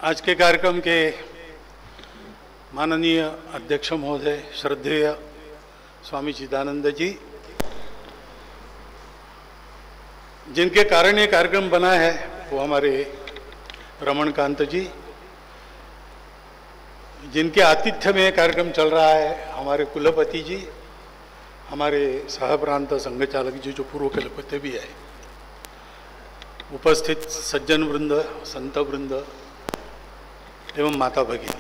आज के कार्यक्रम के माननीय अध्यक्ष महोदय श्रद्धेय स्वामी चिदानंद जी, जिनके कारण ये कार्यक्रम बना है वो हमारे रमणकांत जी, जिनके आतिथ्य में कार्यक्रम चल रहा है हमारे कुलपति जी, हमारे सह प्रांत संघ चालक जी जो पूर्व कुलपति भी है, उपस्थित सज्जन वृंद, संत वृंद एवं माता भगिनी।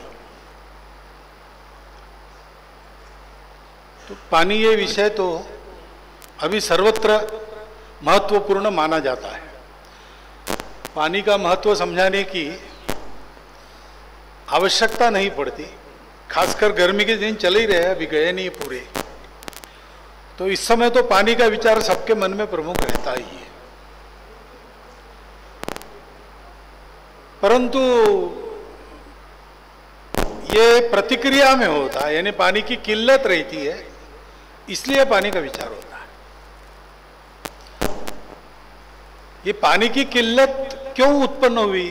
तो पानी ये विषय तो अभी सर्वत्र महत्वपूर्ण माना जाता है। पानी का महत्व समझाने की आवश्यकता नहीं पड़ती, खासकर गर्मी के दिन चल ही रहे, अभी गए नहीं पूरे, तो इस समय तो पानी का विचार सबके मन में प्रमुख रहता ही है। परंतु ये प्रतिक्रिया में होता है, यानी पानी की किल्लत रहती है, इसलिए पानी का विचार होता है। ये पानी की किल्लत क्यों उत्पन्न हुई?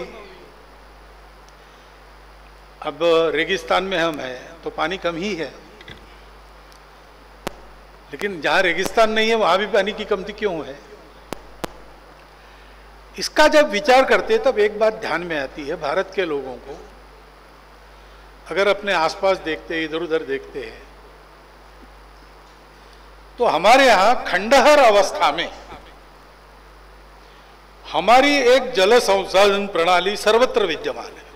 अब रेगिस्तान में हम हैं तो पानी कम ही है, लेकिन जहां रेगिस्तान नहीं है वहां भी पानी की कमती क्यों है? इसका जब विचार करते तब एक बात ध्यान में आती है, भारत के लोगों को अगर अपने आसपास देखते हैं, इधर उधर देखते हैं, तो हमारे यहां खंडहर अवस्था में हमारी एक जल संसाधन प्रणाली सर्वत्र विद्यमान है।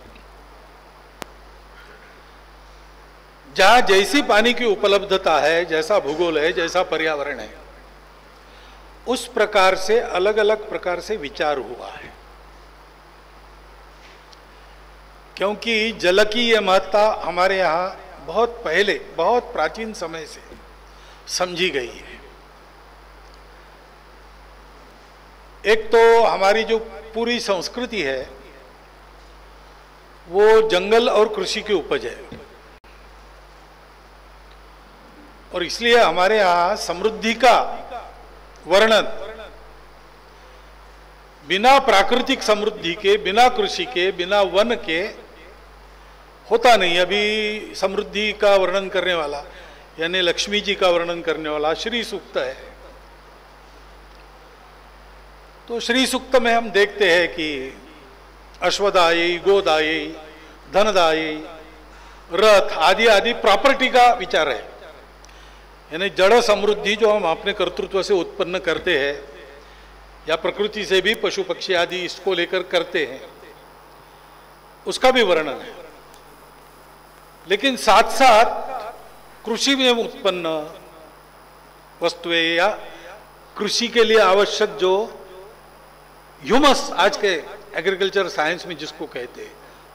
जहां जैसी पानी की उपलब्धता है, जैसा भूगोल है, जैसा पर्यावरण है, उस प्रकार से अलग अलग प्रकार से विचार हुआ है। क्योंकि जल की यह महत्ता हमारे यहाँ बहुत पहले, बहुत प्राचीन समय से समझी गई है। एक तो हमारी जो पूरी संस्कृति है वो जंगल और कृषि की उपज है, और इसलिए हमारे यहाँ समृद्धि का वर्णन बिना प्राकृतिक समृद्धि के, बिना कृषि के, बिना वन के होता नहीं। अभी समृद्धि का वर्णन करने वाला यानी लक्ष्मी जी का वर्णन करने वाला श्री सूक्त है। तो श्री सूक्त में हम देखते हैं कि अश्वदायी, गोदायी, धनदायी, रथ आदि आदि प्रॉपर्टी का विचार है, यानी जड़ समृद्धि जो हम अपने कर्तृत्व से उत्पन्न करते हैं या प्रकृति से भी पशु पक्षी आदि इसको लेकर करते हैं, उसका भी वर्णन है। लेकिन साथ साथ कृषि में उत्पन्न वस्तुएं या कृषि के लिए आवश्यक जो ह्यूमस, आज के एग्रीकल्चर साइंस में जिसको कहते हैं,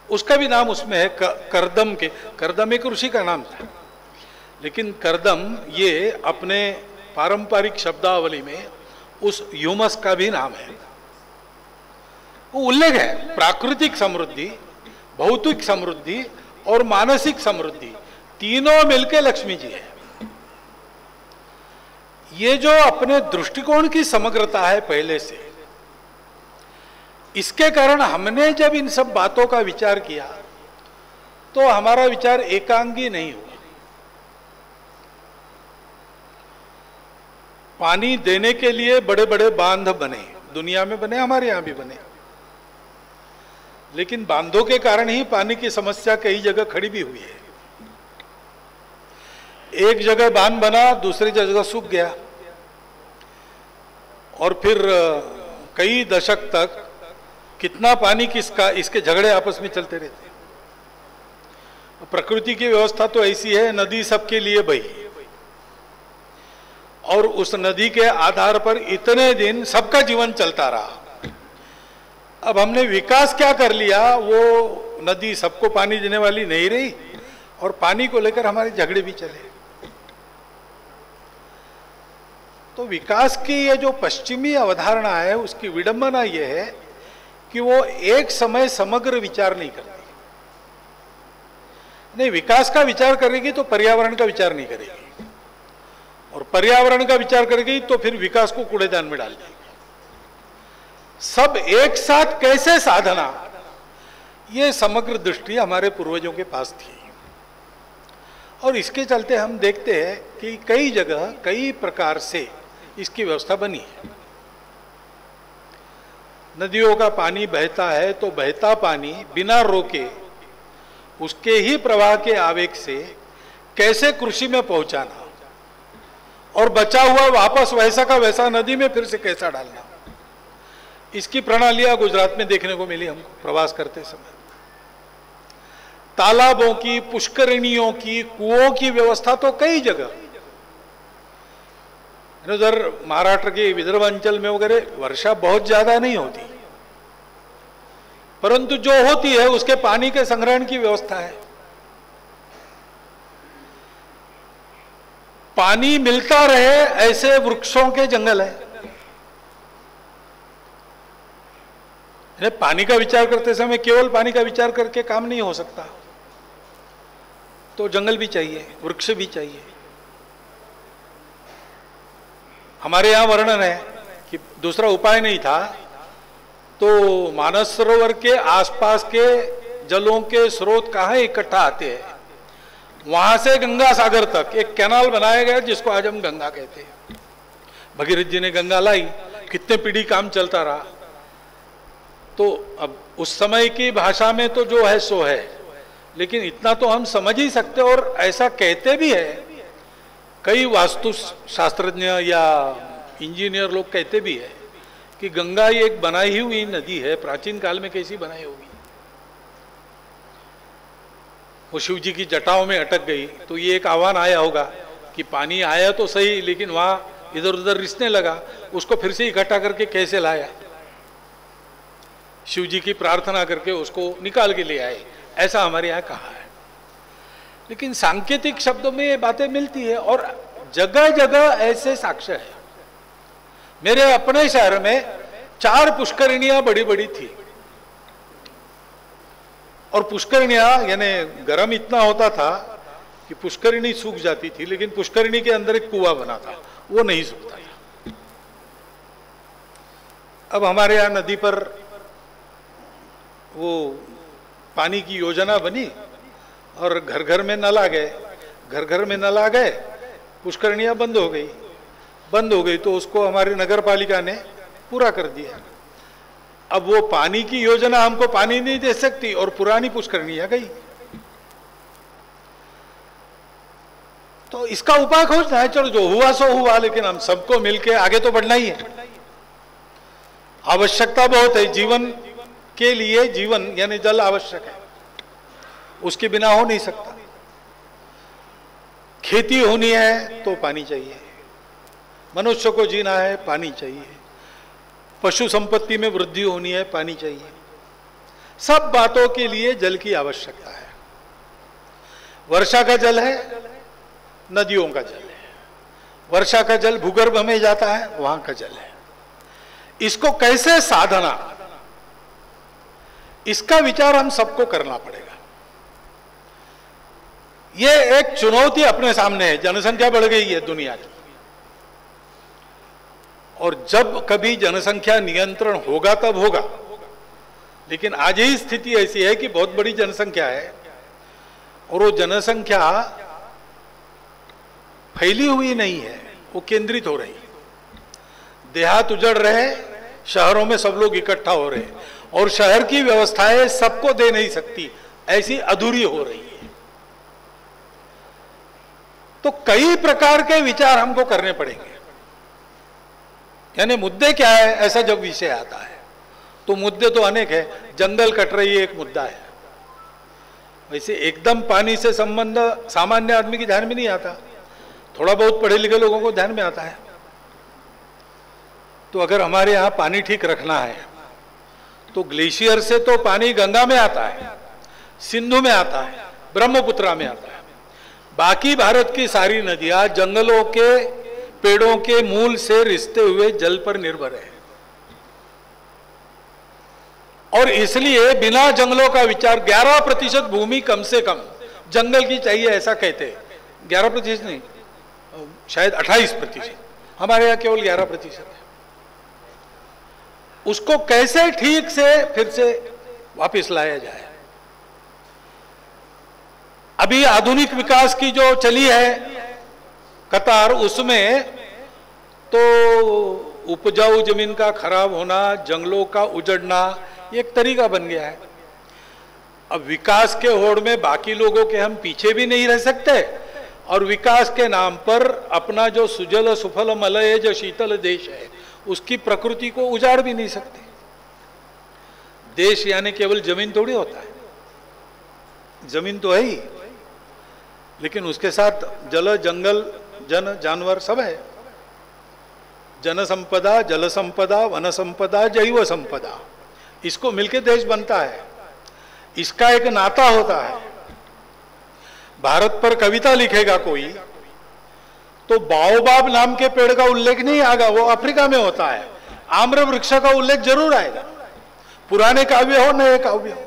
उसका भी नाम उसमें है करदम के। करदम एक कृषि का नाम था, लेकिन करदम ये अपने पारंपरिक शब्दावली में उस ह्यूमस का भी नाम है। वो उल्लेख है प्राकृतिक समृद्धि, भौतिक समृद्धि और मानसिक समृद्धि, तीनों मिलकर लक्ष्मी जी है। ये जो अपने दृष्टिकोण की समग्रता है पहले से, इसके कारण हमने जब इन सब बातों का विचार किया तो हमारा विचार एकांगी नहीं हुआ। पानी देने के लिए बड़े बड़े बांध बने, दुनिया में बने, हमारे यहां भी बने, लेकिन बांधों के कारण ही पानी की समस्या कई जगह खड़ी भी हुई है। एक जगह बांध बना, दूसरी जगह सूख गया, और फिर कई दशक तक कितना पानी किसका, इसके झगड़े आपस में चलते रहते। प्रकृति की व्यवस्था तो ऐसी है, नदी सबके लिए बही, और उस नदी के आधार पर इतने दिन सबका जीवन चलता रहा। अब हमने विकास क्या कर लिया, वो नदी सबको पानी देने वाली नहीं रही, और पानी को लेकर हमारे झगड़े भी चले। तो विकास की ये जो पश्चिमी अवधारणा है, उसकी विडंबना ये है कि वो एक समय समग्र विचार नहीं करती। नहीं, विकास का विचार करेगी तो पर्यावरण का विचार नहीं करेगी, और पर्यावरण का विचार करेगी तो फिर विकास को कूड़ेदान में डाल देगी। सब एक साथ कैसे साधना, ये समग्र दृष्टि हमारे पूर्वजों के पास थी और इसके चलते हम देखते हैं कि कई जगह कई प्रकार से इसकी व्यवस्था बनी है। नदियों का पानी बहता है तो बहता पानी बिना रोके उसके ही प्रवाह के आवेग से कैसे कृषि में पहुंचाना और बचा हुआ वापस वैसा का वैसा नदी में फिर से कैसा डालना, इसकी प्रणालियां गुजरात में देखने को मिली हमको प्रवास करते समय। तालाबों की, पुष्करिणियों की, कुओं की व्यवस्था तो कई जगह, उधर महाराष्ट्र के विदर्भ अंचल में वगैरह वर्षा बहुत ज्यादा नहीं होती, परंतु जो होती है उसके पानी के संग्रहण की व्यवस्था है। पानी मिलता रहे ऐसे वृक्षों के जंगल है। पानी का विचार करते समय केवल पानी का विचार करके काम नहीं हो सकता, तो जंगल भी चाहिए, वृक्ष भी चाहिए। हमारे यहां वर्णन है कि दूसरा उपाय नहीं था तो मानस सरोवर के आसपास के जलों के स्रोत कहाँ इकट्ठा आते हैं, वहां से गंगा सागर तक एक कैनाल बनाया गया जिसको आज हम गंगा कहते हैं। भगीरथ जी ने गंगा लाई, कितने पीढ़ी काम चलता रहा। तो अब उस समय की भाषा में तो जो है सो है, लेकिन इतना तो हम समझ ही सकते और ऐसा कहते भी है। कई वास्तु शास्त्रज्ञ या इंजीनियर लोग कहते भी है कि गंगा ये एक बनाई हुई नदी है, प्राचीन काल में कैसी बनाई होगी। वो शिव जी की जटाओं में अटक गई तो ये एक आह्वान आया होगा कि पानी आया तो सही, लेकिन वहां इधर उधर रिसने लगा, उसको फिर से इकट्ठा करके कैसे लाया। शिव जी की प्रार्थना करके उसको निकाल के ले आए, ऐसा हमारे यहाँ कहा है। लेकिन सांकेतिक शब्दों में ये बातें मिलती है और जगह जगह ऐसे साक्ष्य है। मेरे अपने शहर में 4 पुष्करिणियां बड़ी बड़ी थी और पुष्करिणियां यानी गर्म इतना होता था कि पुष्करिणी सूख जाती थी, लेकिन पुष्करिणी के अंदर एक कुआं बना था, वो नहीं सूखता था। अब हमारे यहाँ नदी पर वो पानी की योजना बनी और घर घर में नल आ गए, घर घर में नल आ गए, पुष्करिणियां बंद हो गई तो उसको हमारी नगर पालिका ने पूरा कर दिया। अब वो पानी की योजना हमको पानी नहीं दे सकती और पुरानी पुष्करिणियां गई। तो इसका उपाय खोजना है। चलो जो हुआ सो हुआ, लेकिन हम सबको मिलके आगे तो बढ़ना ही है। आवश्यकता बहुत है जीवन के लिए, जीवन यानी जल आवश्यक है, उसके बिना हो नहीं सकता। खेती होनी है तो पानी चाहिए, मनुष्य को जीना है पानी चाहिए, पशु संपत्ति में वृद्धि होनी है पानी चाहिए। सब बातों के लिए जल की आवश्यकता है। वर्षा का जल है, नदियों का जल है। वर्षा का जल भूगर्भ में जाता है, वहां का जल है। इसको कैसे साधना, इसका विचार हम सबको करना पड़ेगा। ये एक चुनौती अपने सामने है। जनसंख्या बढ़ गई है दुनिया की, और जब कभी जनसंख्या नियंत्रण होगा तब होगा। लेकिन आज ही स्थिति ऐसी है कि बहुत बड़ी जनसंख्या है और वो जनसंख्या फैली हुई नहीं है, वो केंद्रित हो रही। देहात उजड़ रहे, शहरों में सब लोग इकट्ठा हो रहे, और शहर की व्यवस्थाएं सबको दे नहीं सकती, ऐसी अधूरी हो रही है। तो कई प्रकार के विचार हमको करने पड़ेंगे। यानी मुद्दे क्या है, ऐसा जब विषय आता है तो मुद्दे तो अनेक है। जंगल कट रही है एक मुद्दा है। वैसे एकदम पानी से संबंध सामान्य आदमी के ध्यान में नहीं आता, थोड़ा बहुत पढ़े लिखे लोगों को ध्यान में आता है। तो अगर हमारे यहाँ पानी ठीक रखना है तो ग्लेशियर से तो पानी गंगा में आता है, सिंधु में आता है, ब्रह्मपुत्रा में आता है। बाकी भारत की सारी नदियां जंगलों के पेड़ों के मूल से रिसते हुए जल पर निर्भर है। और इसलिए बिना जंगलों का विचार 11% भूमि कम से कम जंगल की चाहिए, ऐसा कहते हैं। 11% नहीं, शायद 28%। हमारे यहाँ केवल 11% है। उसको कैसे ठीक से फिर से वापस लाया जाए, अभी आधुनिक विकास की जो चली है कतार, उसमें तो उपजाऊ जमीन का खराब होना, जंगलों का उजड़ना, ये एक तरीका बन गया है। अब विकास के होड़ में बाकी लोगों के हम पीछे भी नहीं रह सकते, और विकास के नाम पर अपना जो सुजल सुफल मलय जो शीतल देश है उसकी प्रकृति को उजाड़ भी नहीं सकते। देश यानी केवल जमीन थोड़ी होता है, जमीन तो है ही, लेकिन उसके साथ जल, जंगल, जन, जानवर सब है। जन संपदा, जल संपदा, वन संपदा, जैव संपदा, इसको मिलके देश बनता है। इसका एक नाता होता है। भारत पर कविता लिखेगा कोई तो बाओबाब नाम के पेड़ का उल्लेख नहीं आएगा, वो अफ्रीका में होता है। आम्र वृक्ष का उल्लेख जरूर आएगा, पुराने काव्य हो नए काव्य हो,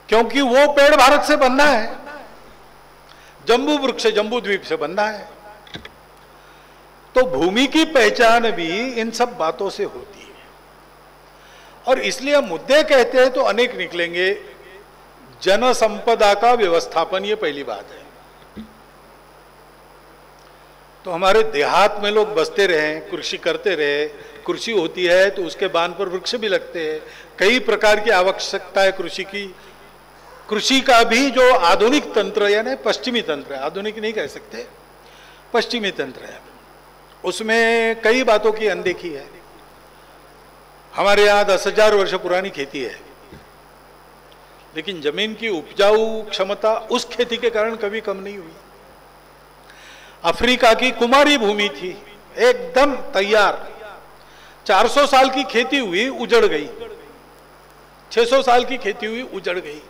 क्योंकि वो पेड़ भारत से बनना है। जम्बू वृक्ष जम्बू द्वीप से बनना है। तो भूमि की पहचान भी इन सब बातों से होती है, और इसलिए मुद्दे कहते हैं तो अनेक निकलेंगे। जन संपदा का व्यवस्थापन, ये पहली बात है। तो हमारे देहात में लोग बसते रहे, कृषि करते रहे, कृषि होती है तो उसके बांध पर वृक्ष भी लगते हैं। कई प्रकार की आवश्यकता है कृषि की। कृषि का भी जो आधुनिक तंत्र यानी पश्चिमी तंत्र है, आधुनिक नहीं कह सकते, पश्चिमी तंत्र है, उसमें कई बातों की अनदेखी है। हमारे यहाँ 10,000 वर्ष पुरानी खेती है, लेकिन जमीन की उपजाऊ क्षमता उस खेती के कारण कभी कम नहीं हुई। अफ्रीका की कुमारी भूमि थी, एकदम तैयार, 400 साल की खेती हुई, उजड़ गई। 600 साल की खेती हुई, उजड़ गई।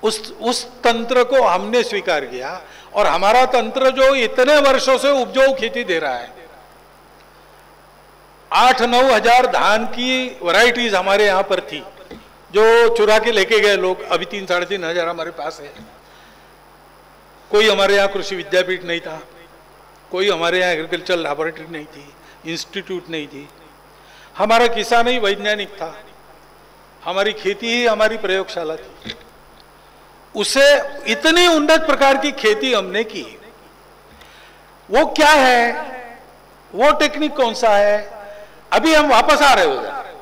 उस तंत्र को हमने स्वीकार किया, और हमारा तंत्र जो इतने वर्षों से उपजाऊ खेती दे रहा है, 8-9 हजार धान की वैरायटीज हमारे यहां पर थी, जो चुरा के लेके गए लोग। अभी 3-3.5 हजार हमारे पास है। कोई हमारे यहाँ कृषि विद्यापीठ नहीं था, कोई हमारे यहाँ एग्रीकल्चर लैबोरेटरी नहीं थी, इंस्टीट्यूट नहीं थी। हमारा किसान ही वैज्ञानिक था, हमारी खेती ही हमारी प्रयोगशाला थी। उसे इतनी उन्नत प्रकार की खेती हमने की। वो क्या है, वो टेक्निक कौन सा है, अभी हम वापस आ रहे हो जाए।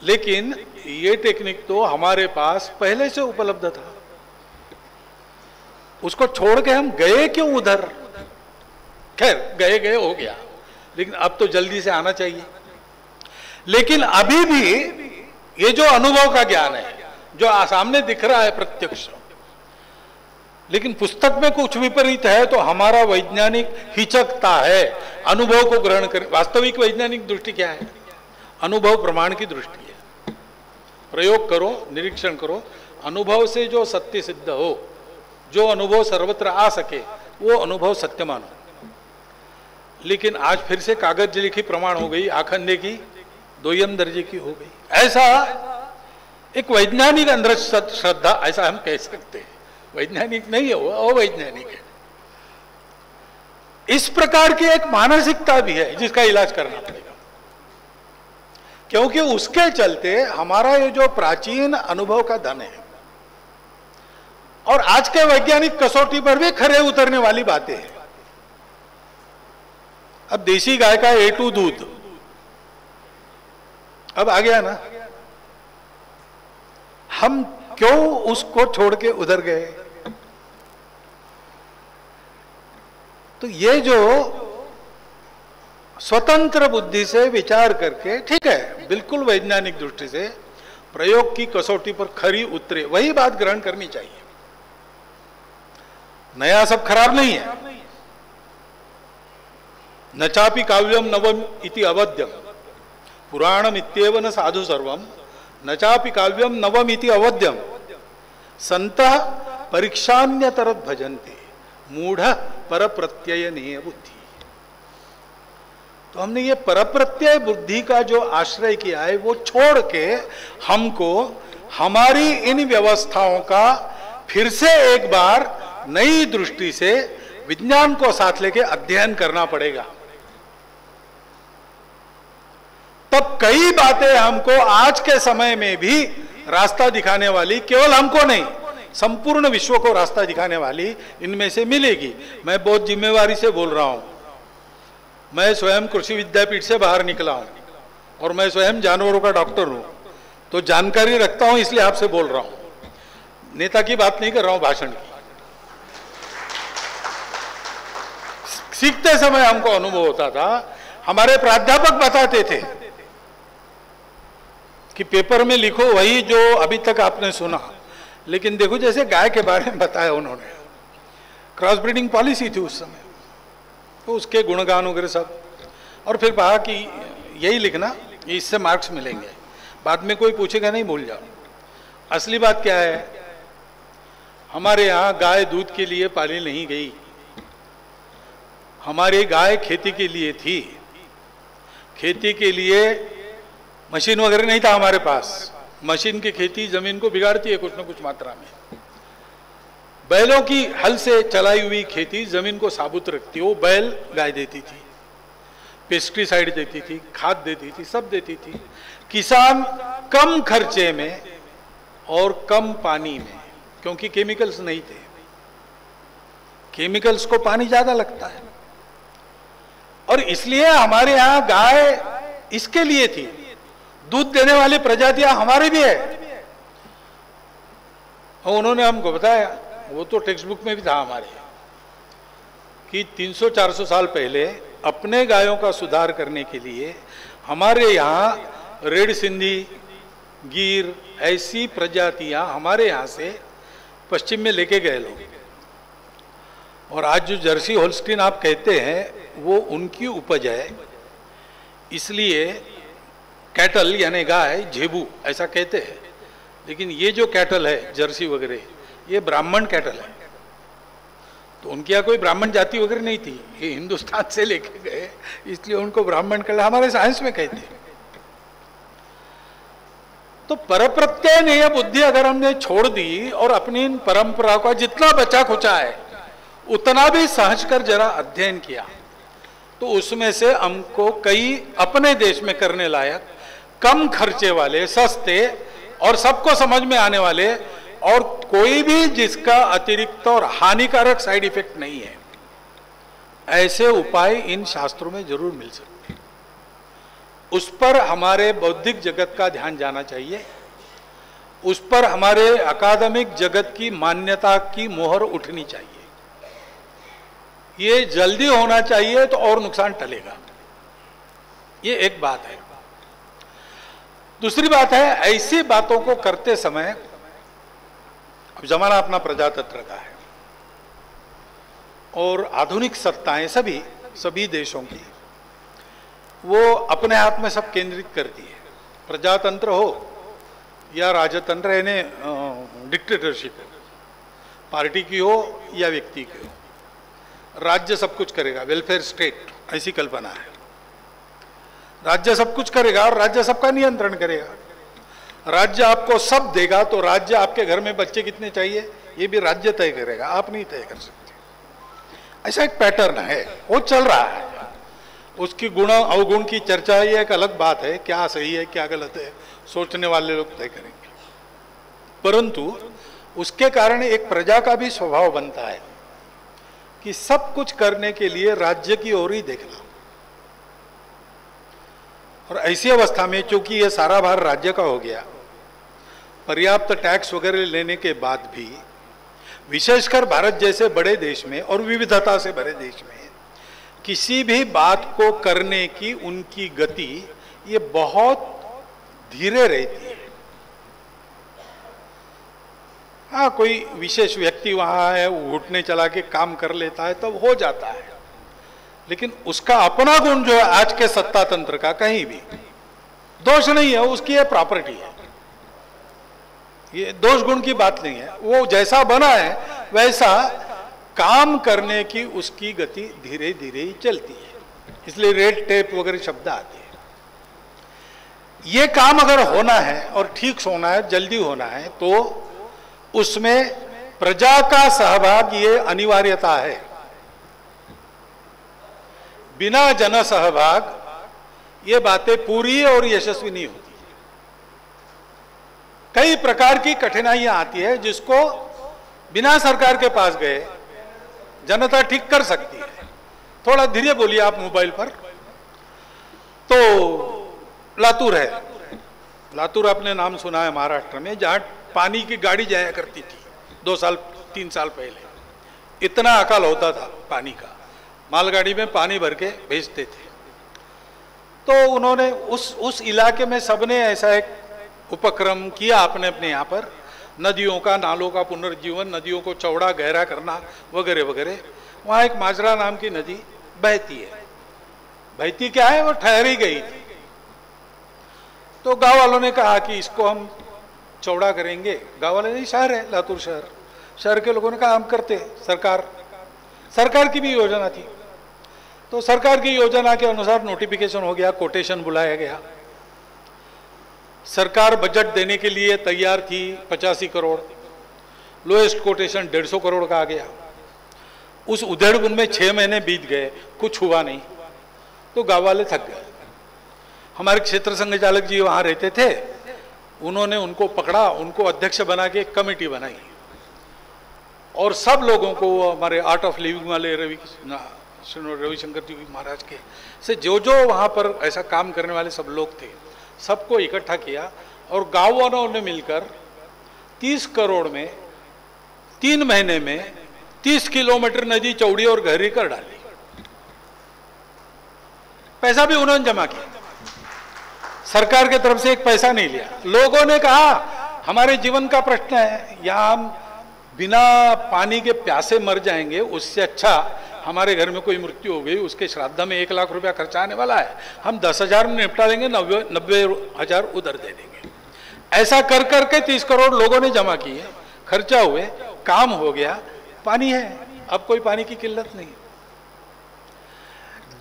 लेकिन ये टेक्निक तो हमारे पास पहले से उपलब्ध था, उसको छोड़ के हम गए क्यों उधर। खैर गए हो गया, लेकिन अब तो जल्दी से आना चाहिए। लेकिन अभी भी ये जो अनुभव का ज्ञान है, जो सामने दिख रहा है प्रत्यक्ष, लेकिन पुस्तक में कुछ विपरीत है तो हमारा वैज्ञानिक हिचकता है अनुभव को ग्रहण कर। वास्तविक वैज्ञानिक दृष्टि क्या है? अनुभव प्रमाण की दृष्टि है। प्रयोग करो, निरीक्षण करो, अनुभव से जो सत्य सिद्ध हो, जो अनुभव सर्वत्र आ सके, वो अनुभव सत्य मानो। लेकिन आज फिर से कागज लिखी प्रमाण हो गई, आखंडे की 2ym दर्जे की हो गई। ऐसा एक वैज्ञानिक अंदर श्रद्धा, ऐसा हम कह सकते हैं। वैज्ञानिक नहीं है वो, अवैज्ञानिक है। इस प्रकार की एक मानसिकता भी है जिसका इलाज करना पड़ेगा, क्योंकि उसके चलते हमारा ये जो प्राचीन अनुभव का धन है, और आज के वैज्ञानिक कसौटी पर भी खरे उतरने वाली बातें हैं। अब देसी गाय का A2 दूध अब आ गया ना, हम क्यों उसको छोड़ के उधर गए? तो ये जो स्वतंत्र बुद्धि से विचार करके, ठीक है, बिल्कुल वैज्ञानिक दृष्टि से प्रयोग की कसौटी पर खरी उतरे, वही बात ग्रहण करनी चाहिए। नया सब खराब नहीं है। न चापि काव्यम नवम इति अवध्यम पुराणम इत्येव न साधु सर्वम न चापि काव्यम नवम इति अवध्यम संतः परीक्षान्यतरत भजन्ते मूढ़ परप्रत्यय निय बुद्धि। तो हमने ये परप्रत्यय बुद्धि का जो आश्रय किया है, वो छोड़ के हमको हमारी इन व्यवस्थाओं का फिर से एक बार नई दृष्टि से विज्ञान को साथ लेके अध्ययन करना पड़ेगा। तब कई बातें हमको आज के समय में भी रास्ता दिखाने वाली केवल हमको नहीं, संपूर्ण विश्व को रास्ता दिखाने वाली इनमें से मिलेगी। मैं बहुत जिम्मेवारी से बोल रहा हूं। मैं स्वयं कृषि विद्यापीठ से बाहर निकला हूं और मैं स्वयं जानवरों का डॉक्टर हूं, तो जानकारी रखता हूं, इसलिए आपसे बोल रहा हूं। नेता की बात नहीं कर रहा हूं, भाषण की। सीखते समय हमको अनुभव होता था, हमारे प्राध्यापक बताते थे कि पेपर में लिखो वही जो अभी तक आपने सुना। लेकिन देखो, जैसे गाय के बारे में बताया उन्होंने, क्रॉस ब्रीडिंग पॉलिसी थी उस समय, तो उसके गुणगान वगैरह सब, और फिर कहा कि यही लिखना, इससे मार्क्स मिलेंगे, बाद में कोई पूछेगा नहीं, भूल जाओ। असली बात क्या है, हमारे यहाँ गाय दूध के लिए पाली नहीं गई, हमारी गाय खेती के लिए थी। खेती के लिए मशीन वगैरह नहीं था हमारे पास। मशीन की खेती जमीन को बिगाड़ती है कुछ न कुछ मात्रा में। बैलों की हल से चलाई हुई खेती जमीन को साबुत रखती है। वो बैल गाय देती थी, पेस्टिसाइड देती थी, खाद देती थी, सब देती थी। किसान कम खर्चे में और कम पानी में, क्योंकि केमिकल्स नहीं थे, केमिकल्स को पानी ज्यादा लगता है, और इसलिए हमारे यहां गाय इसके लिए थी। दूध देने वाली प्रजातियां हमारी भी है, और उन्होंने हमको बताया, वो तो टेक्स्ट बुक में भी था हमारे, कि 300-400 साल पहले अपने गायों का सुधार करने के लिए हमारे यहाँ रेड सिंधी, गिर, ऐसी प्रजातियां हमारे यहाँ से पश्चिम में लेके गए लोग। और आज जो जर्सी होल्स्टीन आप कहते हैं, वो उनकी उपज है। इसलिए कैटल यानी गाय, झेबू ऐसा कहते हैं, लेकिन ये जो कैटल है जर्सी वगैरह, ये ब्राह्मण कैटल है। तो उनके यहाँ कोई ब्राह्मण जाति वगैरह नहीं थी, ये हिंदुस्तान से लेके गए, इसलिए उनको ब्राह्मण कैटल हमारे साइंस में कहते हैं। तो परप्रत्यय नेय बुद्धि अगर हमने छोड़ दी और अपनी इन परंपरा का जितना बचा खुचा है उतना भी सहज कर जरा अध्ययन किया, तो उसमें से हमको कई अपने देश में करने लायक, कम खर्चे वाले, सस्ते और सबको समझ में आने वाले, और कोई भी जिसका अतिरिक्त और हानिकारक साइड इफेक्ट नहीं है, ऐसे उपाय इन शास्त्रों में जरूर मिल सकते हैं। उस पर हमारे बौद्धिक जगत का ध्यान जाना चाहिए, उस पर हमारे अकादमिक जगत की मान्यता की मोहर उठनी चाहिए। ये जल्दी होना चाहिए तो और नुकसान टलेगा, ये एक बात है। दूसरी बात है, ऐसी बातों को करते समय, अब जमाना अपना प्रजातंत्र का है और आधुनिक सत्ताएं सभी देशों की, वो अपने हाथ में सब केंद्रित करती है। प्रजातंत्र हो या राजतंत्र, यानी डिक्टेटरशिप हो, पार्टी की हो या व्यक्ति की हो, राज्य सब कुछ करेगा, वेलफेयर स्टेट ऐसी कल्पना है। राज्य सब कुछ करेगा और राज्य सबका नियंत्रण करेगा। राज्य आपको सब देगा, तो राज्य आपके घर में बच्चे कितने चाहिए ये भी राज्य तय करेगा, आप नहीं तय कर सकते। ऐसा एक पैटर्न है, वो चल रहा है। उसकी गुण अवगुण की चर्चा ये एक अलग बात है, क्या सही है क्या गलत है सोचने वाले लोग तय करेंगे। परंतु उसके कारण एक प्रजा का भी स्वभाव बनता है कि सब कुछ करने के लिए राज्य की ओर ही देखना। और ऐसी अवस्था में चूंकि ये सारा भार राज्य का हो गया, पर्याप्त टैक्स वगैरह लेने के बाद भी विशेषकर भारत जैसे बड़े देश में और विविधता से भरे देश में किसी भी बात को करने की उनकी गति ये बहुत धीरे रहती है। हाँ, कोई विशेष व्यक्ति वहां है, वो घुटने चला के काम कर लेता है तब हो जाता है, लेकिन उसका अपना गुण जो है आज के सत्ता तंत्र का कहीं भी दोष नहीं है, उसकी ये प्रॉपर्टी है, ये दोष गुण की बात नहीं है। वो जैसा बना है वैसा काम करने की उसकी गति धीरे धीरे ही चलती है, इसलिए रेड टेप वगैरह शब्द आते हैं। ये काम अगर होना है और ठीक होना है, जल्दी होना है, तो उसमें प्रजा का सहभाग ये अनिवार्यता है। बिना जन सहभाग ये बातें पूरी और यशस्वी नहीं होती। कई प्रकार की कठिनाइयां आती है जिसको बिना सरकार के पास गए जनता ठीक कर सकती है। थोड़ा धीरे बोलिए आप मोबाइल पर। तो लातूर है, लातूर आपने नाम सुना है महाराष्ट्र में, जहां पानी की गाड़ी जाया करती थी 2 साल 3 साल पहले। इतना अकाल होता था पानी का, मालगाड़ी में पानी भर के भेजते थे। तो उन्होंने उस इलाके में सबने ऐसा एक उपक्रम किया अपने अपने यहाँ पर, नदियों का, नालों का पुनर्जीवन, नदियों को चौड़ा गहरा करना वगैरह वगैरह। वहाँ एक माजरा नाम की नदी बहती है। बहती क्या है, वो ठहरी गई थी। तो गांव वालों ने कहा कि इसको हम चौड़ा करेंगे। गांव वाले नहीं, शहर है लातूर शहर, शहर के लोगों ने कहा हम करते। सरकार की भी योजना थी। तो सरकार की योजना के अनुसार नोटिफिकेशन हो गया, कोटेशन बुलाया गया। सरकार बजट देने के लिए तैयार थी 85 करोड़, लोएस्ट कोटेशन 150 करोड़ का आ गया। उस उधेड़बुन में 6 महीने बीत गए, कुछ हुआ नहीं। तो गांव वाले थक गए। हमारे क्षेत्र संघचालक जी वहां रहते थे, उन्होंने उनको पकड़ा, उनको अध्यक्ष बना के एक कमेटी बनाई और सब लोगों को, हमारे आर्ट ऑफ लिविंग वाले रविशंकर जी महाराज के से जो वहां पर ऐसा काम करने वाले सब लोग थे, सबको इकट्ठा किया और गांव वालों ने मिलकर 30 करोड़ में 3 महीने में 30 किलोमीटर नदी चौड़ी और गहरी कर डाली। पैसा भी उन्होंने जमा किया, सरकार की तरफ से एक पैसा नहीं लिया। लोगों ने कहा हमारे जीवन का प्रश्न है, यहां हम बिना पानी के प्यासे मर जाएंगे, उससे अच्छा हमारे घर में कोई मृत्यु हो गई, उसके श्राद्ध में 1 लाख रुपया खर्चा आने वाला है, हम 10,000 में निपटा देंगे, 90,000 उधर दे देंगे। ऐसा कर करके 30 करोड़ लोगों ने जमा किए, खर्चा हुए, काम हो गया, पानी है, अब कोई पानी की किल्लत नहीं।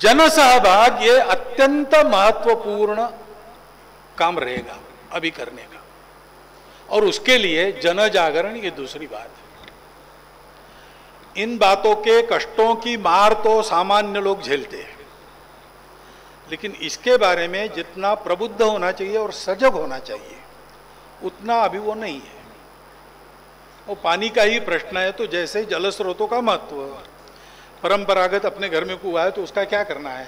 जन सहभाग ये अत्यंत महत्वपूर्ण काम रहेगा अभी करने का, और उसके लिए जन जागरण ये दूसरी बात है। इन बातों के कष्टों की मार तो सामान्य लोग झेलते हैं, लेकिन इसके बारे में जितना प्रबुद्ध होना चाहिए और सजग होना चाहिए उतना अभी वो नहीं है। वो पानी का ही प्रश्न है। तो जैसे जल स्रोतों का महत्व, परंपरागत अपने घर में कुआं है तो उसका क्या करना है,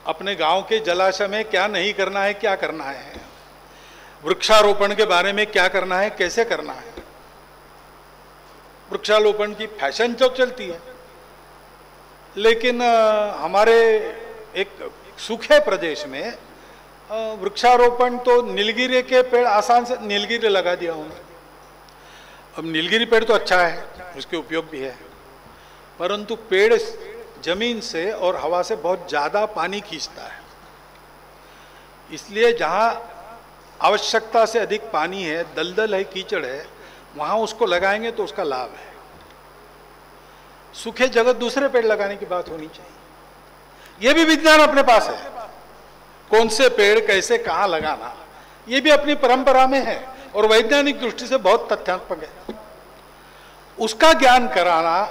अपने गांव के जलाशय में क्या नहीं करना है, क्या करना है, वृक्षारोपण के बारे में क्या करना है, कैसे करना है। वृक्षारोपण की फैशन तो चलती है, लेकिन हमारे एक सूखे प्रदेश में वृक्षारोपण तो नीलगिरी के पेड़ आसान से नीलगिरी लगा दिया उन्होंने। अब नीलगिरी पेड़ तो अच्छा है, उसके उपयोग भी है, परंतु पेड़ जमीन से और हवा से बहुत ज़्यादा पानी खींचता है। इसलिए जहाँ आवश्यकता से अधिक पानी है, दलदल है, कीचड़ है, वहाँ उसको लगाएंगे तो उसका लाभ है। सूखे जगह दूसरे पेड़ लगाने की बात होनी चाहिए। ये भी विज्ञान अपने पास है, कौन से पेड़ कैसे कहाँ लगाना, ये भी अपनी परंपरा में है और वैज्ञानिक दृष्टि से बहुत तथ्यात्मक है। उसका ज्ञान कराना,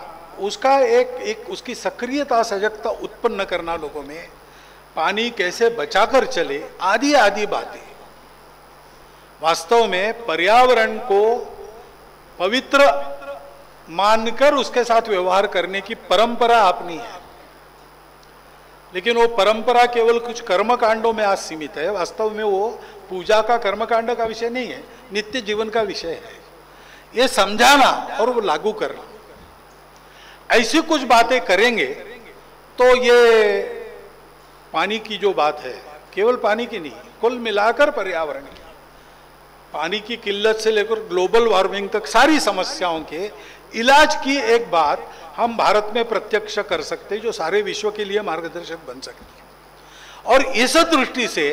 उसका एक उसकी सक्रियता, सजगता उत्पन्न करना लोगों में, पानी कैसे बचाकर चले, आदि आदि बातें। वास्तव में पर्यावरण को पवित्र मानकर उसके साथ व्यवहार करने की परंपरा अपनी है, लेकिन वो परंपरा केवल कुछ कर्मकांडों में आज सीमित है। वास्तव में वो पूजा का कर्मकांड का विषय नहीं है, नित्य जीवन का विषय है। ये समझाना और वो लागू करना, ऐसी कुछ बातें करेंगे तो ये पानी की जो बात है, केवल पानी की नहीं, कुल मिलाकर पर्यावरण की, पानी की किल्लत से लेकर ग्लोबल वार्मिंग तक सारी समस्याओं के इलाज की एक बात हम भारत में प्रत्यक्ष कर सकते हैं, जो सारे विश्व के लिए मार्गदर्शक बन सकती है। और इस दृष्टि से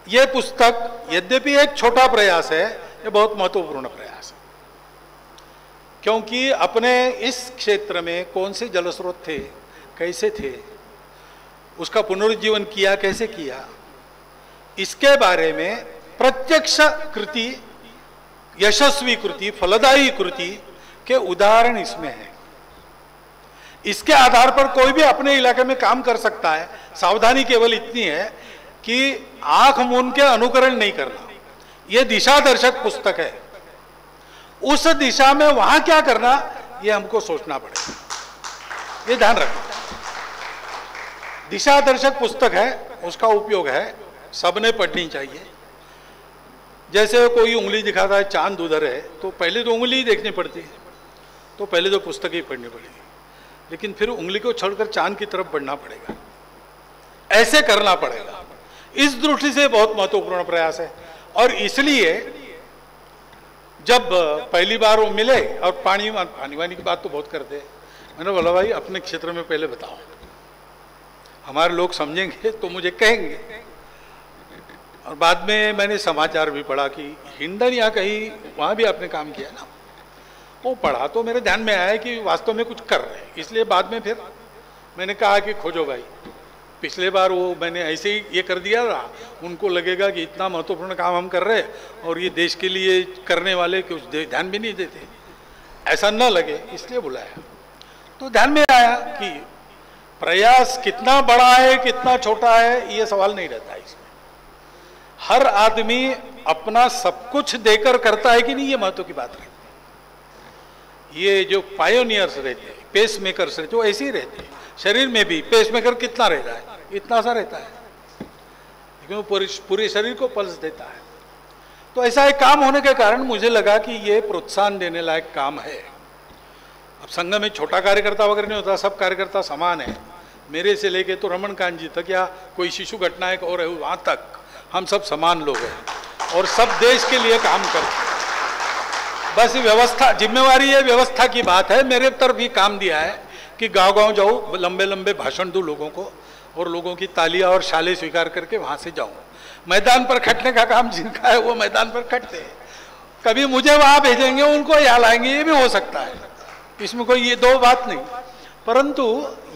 यह पुस्तक यद्यपि एक छोटा प्रयास है, यह बहुत महत्वपूर्ण प्रयास है, क्योंकि अपने इस क्षेत्र में कौन से जल स्रोत थे, कैसे थे, उसका पुनरुज्जीवन किया कैसे किया, इसके बारे में प्रत्यक्ष कृति, यशस्वी कृति, फलदायी कृति के उदाहरण इसमें है। इसके आधार पर कोई भी अपने इलाके में काम कर सकता है। सावधानी केवल इतनी है कि आंख मूंद के अनुकरण नहीं करना। ये दिशा दर्शक पुस्तक है। उस दिशा में वहां क्या करना, ये हमको सोचना पड़ेगा, ये ध्यान रखना। दिशा दर्शक पुस्तक है, उसका उपयोग है, सबने पढ़नी चाहिए। जैसे कोई उंगली दिखाता है चांद उधर है, तो पहले तो उंगली ही देखनी पड़ती है, तो पहले तो पुस्तक ही पढ़नी पड़ेगी, लेकिन फिर उंगली को छोड़कर चांद की तरफ बढ़ना पड़ेगा, ऐसे करना पड़ेगा। इस दृष्टि से बहुत महत्वपूर्ण प्रयास है। और इसलिए जब पहली बार वो मिले और पानी वानी की बात तो बहुत करते हैं, मैंने बोला भाई अपने क्षेत्र में पहले बताओ, हमारे लोग समझेंगे तो मुझे कहेंगे। और बाद में मैंने समाचार भी पढ़ा कि हिंडन या कहीं वहाँ भी आपने काम किया ना, वो पढ़ा तो मेरे ध्यान में आया कि वास्तव में कुछ कर रहे हैं। इसलिए बाद में फिर मैंने कहा कि खोजो भाई, पिछले बार वो मैंने ऐसे ही ये कर दिया था, उनको लगेगा कि इतना महत्वपूर्ण काम हम कर रहे हैं और ये देश के लिए करने वाले कुछ ध्यान भी नहीं देते, ऐसा न लगे इसलिए बुलाया। तो ध्यान में आया कि प्रयास कितना बड़ा है कितना छोटा है ये सवाल नहीं रहता है। इसमें हर आदमी अपना सब कुछ देकर करता है कि नहीं, ये महत्व की बात रहती है। ये जो पायोनियर्स रहते हैं, पेस मेकर्स रहते हैं, वो ऐसे ही रहते हैं। शरीर में भी पेस मेकर कितना रहता है, इतना सा रहता है, लेकिन वो पूरे शरीर को पल्स देता है। तो ऐसा एक काम होने के कारण मुझे लगा कि ये प्रोत्साहन देने लायक काम है। अब संघ में छोटा कार्यकर्ता वगैरह नहीं होता, सब कार्यकर्ता समान है। मेरे से लेके तो रमणकांत जी तक या कोई शिशु घटना एक और है वहाँ तक हम सब समान लोग हैं और सब देश के लिए काम करते हैं। बस व्यवस्था, जिम्मेवारी है, व्यवस्था की बात है। मेरे तरफ भी काम दिया है कि गांव-गांव जाऊँ, लंबे लंबे भाषण दूँ लोगों को और लोगों की तालियां और शाले स्वीकार करके वहाँ से जाऊँ। मैदान पर खटने का काम जिनका है वो मैदान पर खटते हैं। कभी मुझे वहाँ भेजेंगे, उनको यहाँ लाएंगे, ये भी हो सकता है, इसमें कोई ये दो बात नहीं। परंतु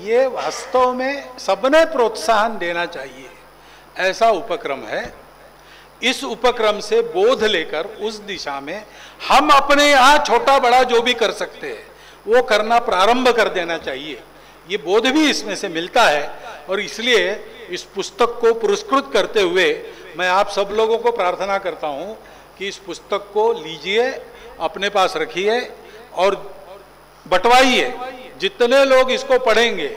ये वास्तव में सबने प्रोत्साहन देना चाहिए, ऐसा उपक्रम है। इस उपक्रम से बोध लेकर उस दिशा में हम अपने यहाँ छोटा बड़ा जो भी कर सकते हैं वो करना प्रारंभ कर देना चाहिए। ये बोध भी इसमें से मिलता है और इसलिए इस पुस्तक को पुरस्कृत करते हुए मैं आप सब लोगों को प्रार्थना करता हूँ कि इस पुस्तक को लीजिए, अपने पास रखिए और बंटवाइए। जितने लोग इसको पढ़ेंगे,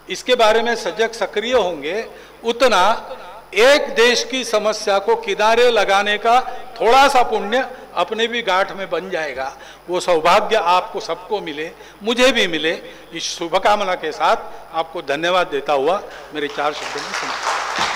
इसके बारे में सजग सक्रिय होंगे, उतना एक देश की समस्या को किनारे लगाने का थोड़ा सा पुण्य अपने भी गांठ में बन जाएगा। वो सौभाग्य आपको सबको मिले, मुझे भी मिले। इस शुभकामना के साथ आपको धन्यवाद देता हुआ मेरे 4 शब्दों में समाप्त।